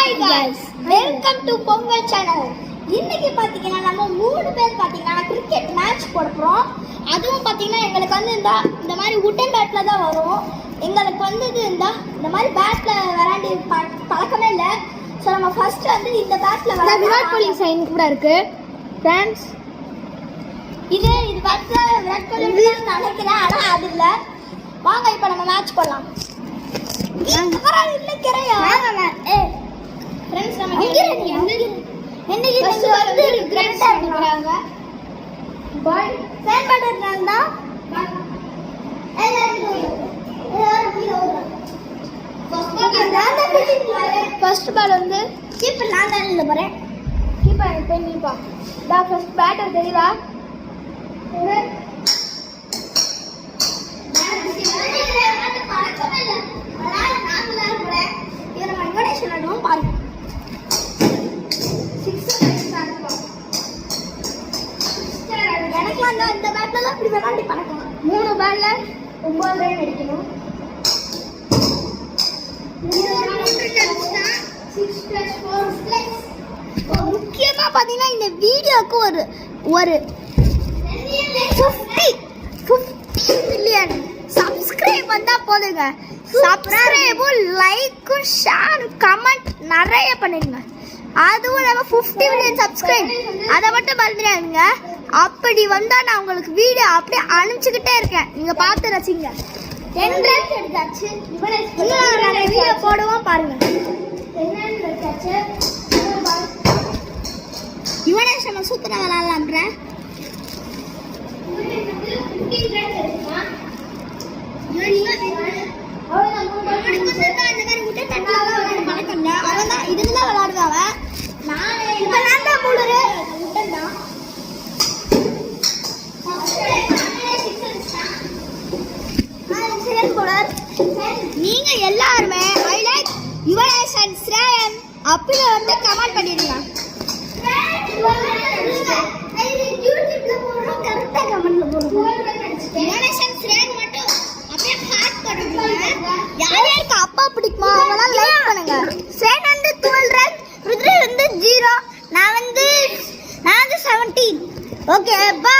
Hi guys welcome to Pongal channel. இன்னைக்கு பாத்தீங்கன்னா நம்ம 3 பேர் பாத்தீங்கன்னா கிரிக்கெட் மேட்ச் போட போறோம். அதுவும் பாத்தீங்கன்னா எங்களுக்கு வந்து இந்த மாதிரி வுட்டன் பேட்ல தான் வரும். எங்களுக்கு வந்து இந்த மாதிரி பேட்ல விளையாடி பழக்கமே இல்லை. ஸோ நம்ம ஃபர்ஸ்ட் வந்து இந்த பேட்ல விராட் கோலி சைன் கூட இருக்கு ஃப்ரெண்ட்ஸ். இது பேட்ல விராட் கோலி நினைக்கிறேன், ஆனால் அது இல்லை. வாங்க இப்போ நம்ம மேட்ச் போடலாம். ஃப்ரெண்ட்ஸ் நம்ம என்னைக்கு வந்து கிரெடிட்டா இருக்காங்க பாய் ஃபேன் பண்றதுனா ஃபர்ஸ்ட் பால் வந்து கீப்பர் நான் தான் இல்ல போறேன். கீப்பர் இப்போ நீப்பா டா ஃபர்ஸ்ட் பேட்டர் தெரியுதா? இந்த பேட்ல தான் இப்படி விளையாடி பழக்கலாம். 3 பால்ல 9 ரன் அடிக்கணும். முக்கியமா பாத்தீங்கன்னா இந்த வீடியோக்கு ஒரு 50 மில்லியன் சப்ஸ்கிரைப் வந்தா போதுங்க. சப்ஸ்கிரைபும் லைக்கும் ஷேர் கமெண்ட் நிறைய பண்ணிடுங்க. அதுவும் இல்லாமல் 50 மில்லியன் சப்ஸ்கிரைப் அதை மட்டும் மறந்துடாதுங்க. அப்படி வந்தா நான் உங்களுக்கு வீடியோ அப்படியே அனுப்பிச்சுக்கிட்டே இருக்கேன், நீங்க பார்த்து ரசிங்க. 10 ரன்ஸ் எடுத்தாச்சு. இன்னும் வீடியோ போடுவோம் பாருங்க. 10 ரன்ஸ் எடுத்தாச்சு. யுவனேஷ் நம்ம சூப்பரா விளையாடலாம்ன்ற இதுதான் விளையாடுவாங்க. நீங்க எல்லாருமே ஐ லைக் யுவனேஷ் அண்ட் ஸ்ரேயன் அப்படி வந்து கமெண்ட் பண்ணிடுங்க. யார் யாருக்கு அப்பா பிடிக்குமா அவங்களாம் லைக் பண்ணுங்க. ஸ்ரேயன் வந்து 12 ரன், ருத்ரே வந்து 0, நான் வந்து 17. Okay bye.